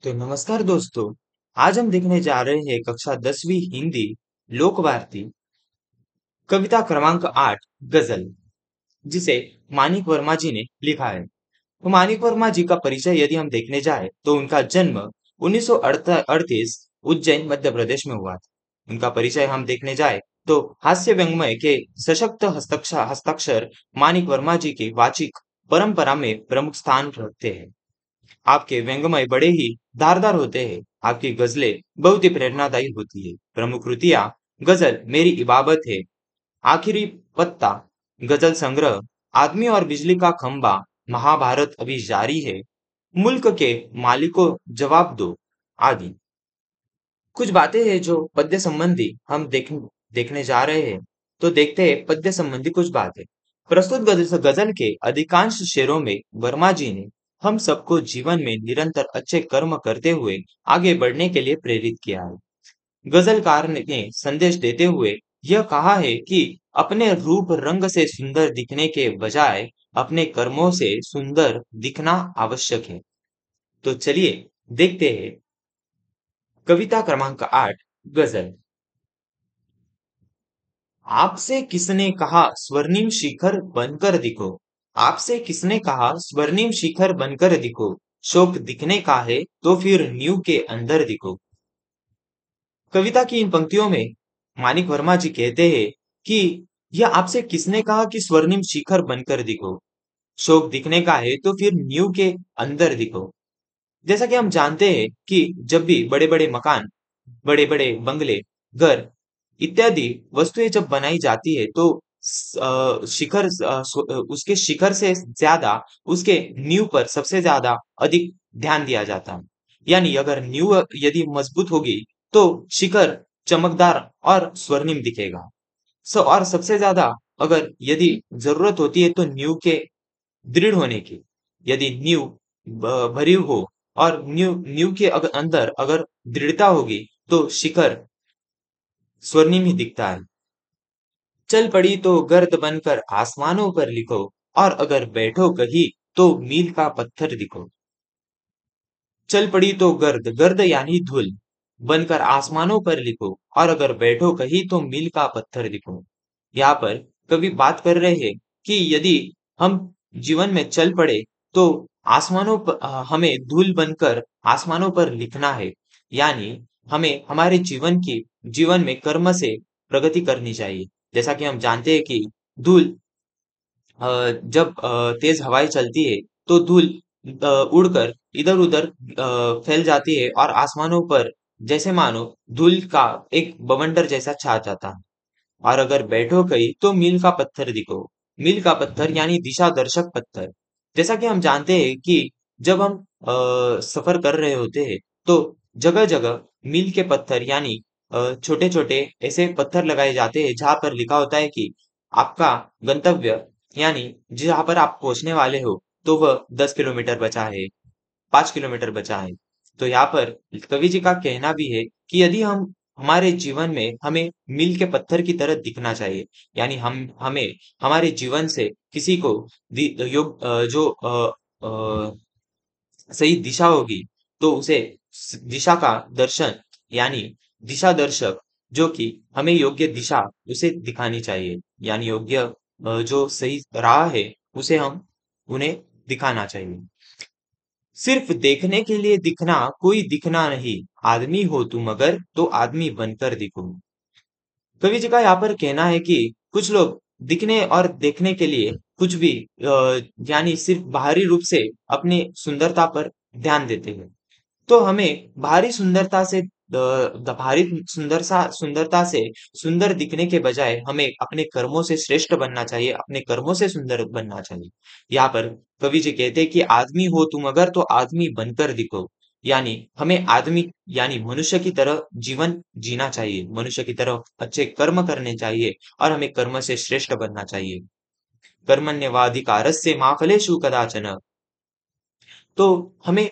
तो नमस्कार दोस्तों। आज हम देखने जा रहे हैं कक्षा 10वीं हिंदी लोक वार्ती कविता क्रमांक 8 गजल, जिसे मानिक वर्मा जी ने लिखा है। तो मानिक वर्मा जी का परिचय यदि हम देखने जाए तो उनका जन्म 1938 उज्जैन मध्य प्रदेश में हुआ था। उनका परिचय हम देखने जाए तो हास्य व्यंग्मय के सशक्त हस्ताक्षर मानिक वर्मा जी की वाचिक परंपरा में प्रमुख स्थान रखते हैं। आपके व्यंग्यमय बड़े ही धारदार होते हैं। आपकी गजलें बहुत ही प्रेरणादायी होती है। प्रमुख कृतियां गजल मेरी इबादत है, आखिरी पत्ता, गजल संग्रह, आदमी और बिजली का खंबा, महाभारत अभी जारी है, मुल्क के मालिकों जवाब दो, आदि। कुछ बातें हैं जो पद्य संबंधी हम देखने जा रहे हैं। तो देखते हैं पद्य संबंधी कुछ बातें। प्रस्तुत गजल के अधिकांश शेरों में वर्मा जी ने हम सबको जीवन में निरंतर अच्छे कर्म करते हुए आगे बढ़ने के लिए प्रेरित किया है। गजलकार ने संदेश देते हुए यह कहा है कि अपने रूप रंग से सुंदर दिखने के बजाय अपने कर्मों से सुंदर दिखना आवश्यक है। तो चलिए देखते हैं कविता क्रमांक 8 गजल। आपसे किसने कहा स्वर्णिम शिखर बनकर दिखो। आपसे किसने कहा स्वर्णिम शिखर बनकर दिखो। शोक दिखने का है तो फिर नींव के अंदर दिखो। कविता की इन पंक्तियों में मानिक वर्मा जी कहते हैं कि यह आपसे किसने कहा कि स्वर्णिम शिखर बनकर दिखो। शोक दिखने का है तो फिर नींव के अंदर दिखो। जैसा कि हम जानते हैं कि जब भी बड़े बड़े मकान, बड़े बड़े बंगले, घर इत्यादि वस्तुएं जब बनाई जाती है तो उसके शिखर से ज्यादा उसके नींव पर सबसे ज्यादा अधिक ध्यान दिया जाता है। यानी अगर नींव यदि मजबूत होगी तो शिखर चमकदार और स्वर्णिम दिखेगा। और सबसे ज्यादा अगर यदि जरूरत होती है तो नींव के दृढ़ होने की, यदि नींव भरी हो और नींव नींव के अंदर अगर दृढ़ता होगी तो शिखर स्वर्णिम ही दिखता है। चल पड़ी तो गर्द बनकर आसमानों पर लिखो, और अगर बैठो कहीं तो मील का पत्थर दिखो। चल पड़ी तो गर्द, गर्द यानी धूल, बनकर आसमानों पर लिखो, और अगर बैठो कहीं तो मील का पत्थर दिखो। यहाँ पर कवि बात कर रहे हैं कि यदि हम जीवन में चल पड़े तो आसमानों पर हमें धूल बनकर आसमानों पर लिखना है। यानी हमें हमारे जीवन में कर्म से प्रगति करनी चाहिए। जैसा कि हम जानते हैं कि धूल जब तेज हवाएं चलती है तो धूल उड़कर इधर उधर फैल जाती है और आसमानों पर जैसे मानो धूल का एक बवंडर जैसा छा जाता है। और अगर बैठो कहीं तो मील का पत्थर दिखो। मील का पत्थर यानी दिशा दर्शक पत्थर। जैसा कि हम जानते हैं कि जब हम सफर कर रहे होते हैं तो जगह जगह मील के पत्थर यानी छोटे छोटे ऐसे पत्थर लगाए जाते हैं जहां पर लिखा होता है कि आपका गंतव्य, यानी जहां पर आप पहुंचने वाले हो, तो वह 10 किलोमीटर बचा है, 5 किलोमीटर बचा है। तो यहाँ पर कवि जी का कहना भी है कि यदि हम हमारे जीवन में हमें मील के पत्थर की तरह दिखना चाहिए। यानी हम हमें हमारे जीवन से किसी को जो सही दिशा होगी तो उसे दिशा का दर्शन, यानी दिशा दर्शक जो कि हमें योग्य दिशा उसे दिखानी चाहिए। यानी योग्य जो सही राह है उसे हम उन्हें दिखाना चाहिए। सिर्फ देखने के लिए दिखना कोई दिखना नहीं, आदमी हो तुम अगर तो आदमी बनकर दिखो। कवि जी का यहाँ पर कहना है कि कुछ लोग दिखने और देखने के लिए कुछ भी यानी सिर्फ बाहरी रूप से अपनी सुंदरता पर ध्यान देते हैं। तो हमें बाहरी सुंदरता से सुंदर दिखने के बजाय हमें अपने कर्मों से श्रेष्ठ बनना चाहिए, अपने कर्मों से सुंदर बनना चाहिए। यहाँ पर कवि जी कहते हैं कि आदमी हो तुम अगर तो आदमी बनकर दिखो। यानी हमें आदमी यानी मनुष्य की तरह जीवन जीना चाहिए, मनुष्य की तरह अच्छे कर्म करने चाहिए और हमें कर्म से श्रेष्ठ बनना चाहिए। कर्मण्यवाधिकारस्य मा फलेषु कदाचन। तो हमें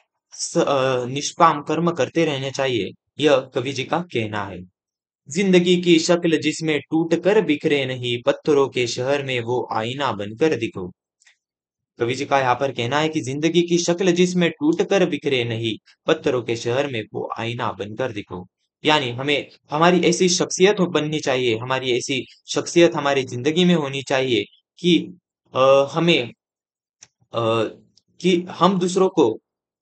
निष्काम कर्म करते रहने चाहिए, यह कवि जी का कहना है। जिंदगी की शक्ल जिसमें टूट कर बिखरे नहीं, पत्थरों के शहर में वो आईना बनकर दिखो। कवि जी का यहाँ पर कहना है कि जिंदगी की शक्ल जिसमें टूट कर बिखरे नहीं, पत्थरों के शहर में वो आईना बनकर दिखो। यानी हमें हमारी ऐसी शख्सियत बननी चाहिए, हमारी ऐसी शख्सियत हमारी जिंदगी में होनी चाहिए कि हमें अ, कि हम दूसरों को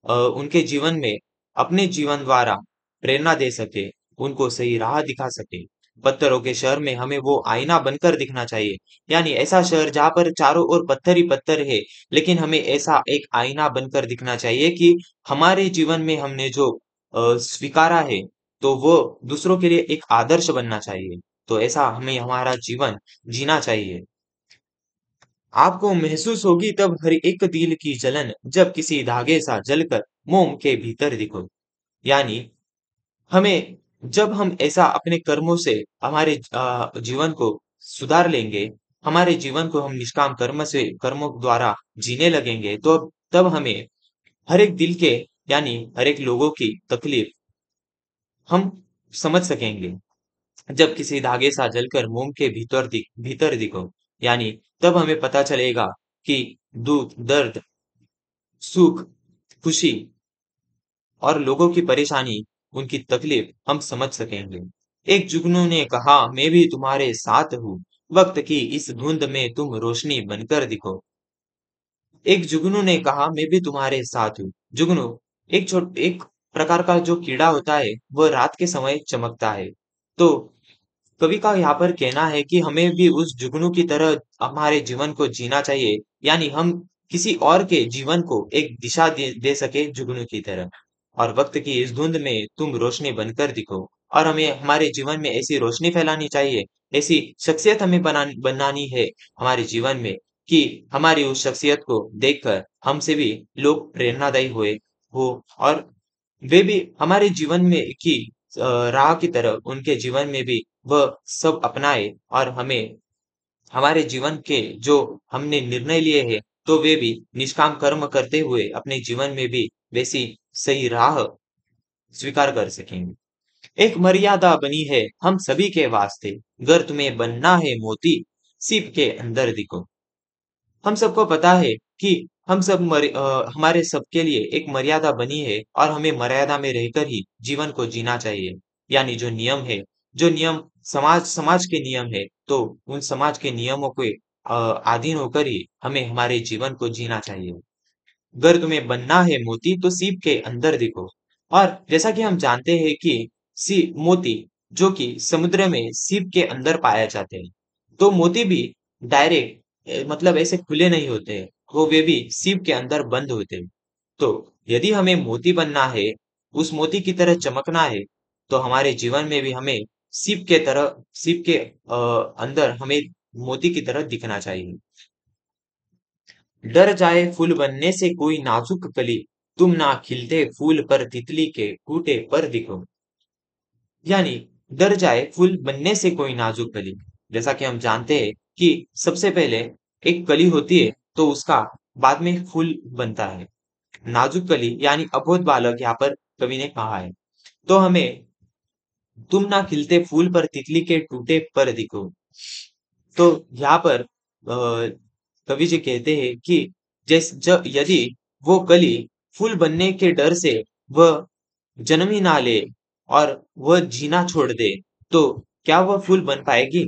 उनके जीवन में अपने जीवन द्वारा प्रेरणा दे सके, उनको सही राह दिखा सके। पत्थरों के शहर में हमें वो आईना बनकर दिखना चाहिए। यानी ऐसा शहर जहाँ पर चारों ओर पत्थर ही पत्थर है, लेकिन हमें ऐसा एक आईना बनकर दिखना चाहिए कि हमारे जीवन में हमने जो स्वीकारा है, तो वो दूसरों के लिए एक आदर्श बनना चाहिए। तो ऐसा हमें हमारा जीवन जीना चाहिए। आपको महसूस होगी तब हर एक दिल की जलन, जब किसी धागे सा जलकर मोम के भीतर दिखो। यानी हमें जब हम ऐसा अपने कर्मों से हमारे जीवन को सुधार लेंगे, हमारे जीवन को हम निष्काम कर्म से कर्मों द्वारा जीने लगेंगे, तो तब हमें हर एक दिल के यानी हर एक लोगों की तकलीफ हम समझ सकेंगे। जब किसी धागे सा जलकर मोम के भीतर दिखो, यानी तब हमें पता चलेगा कि दुख दर्द सुख खुशी और लोगों की परेशानी उनकी तकलीफ हम समझ सकेंगे। एक जुगनू ने कहा मैं भी तुम्हारे साथ हूँ, वक्त की इस धुंध में तुम रोशनी बनकर दिखो। एक जुगनू ने कहा मैं भी तुम्हारे साथ हूँ। जुगनू एक प्रकार का जो कीड़ा होता है, वह रात के समय चमकता है। तो कवि का यहाँ पर कहना है कि हमें भी उस जुगनू की तरह हमारे जीवन को जीना चाहिए, यानी हम किसी और के जीवन को एक दिशा दे सके जुगनू की तरह। और वक्त की इस धुंध में तुम रोशनी बनकर दिखो। और हमें हमारे जीवन में ऐसी रोशनी फैलानी चाहिए, ऐसी शख्सियत हमें बनानी है हमारे जीवन में कि हमारी उस शख्सियत को देखकर हमसे भी लोग प्रेरणादायी हुए हो और वे भी हमारे जीवन में की राह की तरह उनके जीवन में भी वह सब अपनाए और हमें हमारे जीवन के जो हमने निर्णय लिए हैं, तो वे भी निष्काम कर्म करते हुए अपने जीवन में भी वैसी सही राह स्वीकार कर सकेंगे। एक मर्यादा बनी है हम सभी के वास्ते, गर तुम्हें बनना है मोती सीप के अंदर दिखो। हम सबको पता है कि हमारे सबके लिए एक मर्यादा बनी है और हमें मर्यादा में रहकर ही जीवन को जीना चाहिए। यानी जो नियम है, जो नियम समाज समाज के नियम है, तो उन समाज के नियमों के अधीन होकर ही हमें हमारे जीवन को जीना चाहिए। अगर तुम्हें बनना है मोती तो सीप के अंदर देखो। और जैसा कि हम जानते हैं कि सी मोती जो कि समुद्र में सीप के अंदर पाए जाते हैं, तो मोती भी डायरेक्ट मतलब ऐसे खुले नहीं होते हैं, वो वे भी सीप के अंदर बंद होते हैं। तो यदि हमें मोती बनना है, उस मोती की तरह चमकना है, तो हमारे जीवन में भी हमें सीप के अंदर हमें मोती की तरह दिखना चाहिए। डर जाए फूल बनने से कोई नाजुक कली, तुम ना खिलते फूल पर तितली के टूटे पर दिखो। यानी डर जाए फूल बनने से कोई नाजुक कली। जैसा कि हम जानते हैं कि सबसे पहले एक कली होती है, तो उसका बाद में फूल बनता है। नाजुक कली यानी अबोध बालक यहाँ पर कवि ने कहा है। तो हमें तुम ना खिलते फूल पर तितली के टूटे पर दिखो। तो यहाँ पर कवि जी कहते हैं कि जब यदि वो कली फूल बनने के डर से वह जन्म ही ना ले और वह जीना छोड़ दे, तो क्या वह फूल बन पाएगी?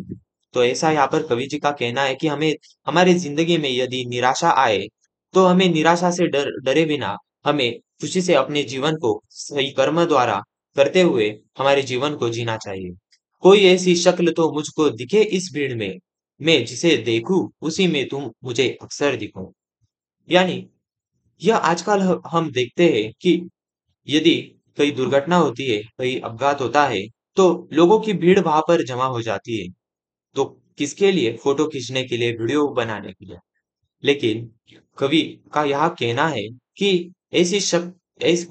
तो ऐसा यहाँ पर कवि जी का कहना है कि हमें हमारी जिंदगी में यदि निराशा आए, तो हमें निराशा से डरे बिना हमें खुशी से अपने जीवन को सही कर्म द्वारा करते हुए हमारे जीवन को जीना चाहिए। कोई ऐसी शक्ल तो मुझको दिखे इस भीड़ में, मैं जिसे देखूं उसी में तुम मुझे अक्सर दिखो। यानी यह आजकल हम देखते हैं कि यदि कहीं दुर्घटना होती है, कहीं अपघात होता है, तो लोगों की भीड़ वहां पर जमा हो जाती है। तो किसके लिए? फोटो खींचने के लिए, वीडियो बनाने के लिए। लेकिन कवि का यह कहना है कि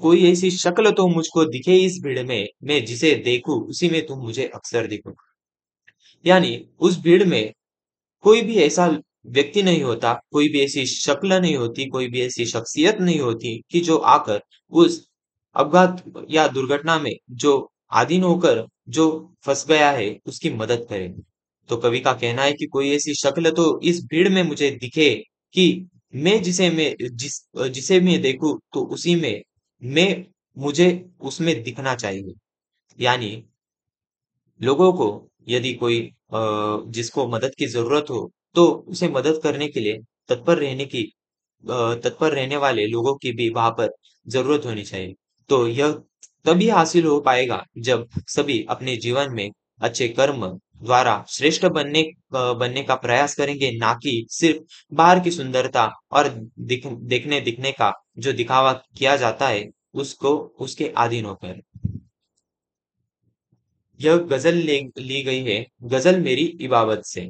कोई ऐसी शक्ल तो मुझको दिखे इस भीड़ में, मैं जिसे देखूं उसी में तुम मुझे अक्सर दिखो। यानी उस भीड़ में कोई भी ऐसा व्यक्ति नहीं होता, कोई भी ऐसी शक्ल नहीं होती, कोई भी ऐसी शख्सियत नहीं होती कि जो आकर उस अपघात या दुर्घटना में जो आधीन होकर जो फंस गया है उसकी मदद करे। तो कवि का कहना है कि कोई ऐसी शक्ल तो इस भीड़ में मुझे दिखे कि जिसे मैं देखूं तो उसी में मैं मुझे उसमें दिखना चाहिए। यानी लोगों को यदि कोई जिसको मदद की जरूरत हो तो उसे मदद करने के लिए तत्पर रहने की तत्पर रहने वाले लोगों की भी वहां पर जरूरत होनी चाहिए। तो यह तभी हासिल हो पाएगा जब सभी अपने जीवन में अच्छे कर्म द्वारा श्रेष्ठ बनने का प्रयास करेंगे, ना कि सिर्फ बाहर की सुंदरता और देखने दिखने का जो दिखावा किया जाता है उसको उसके अधीन होकर। यह गजल ली गई है गजल मेरी इबादत से।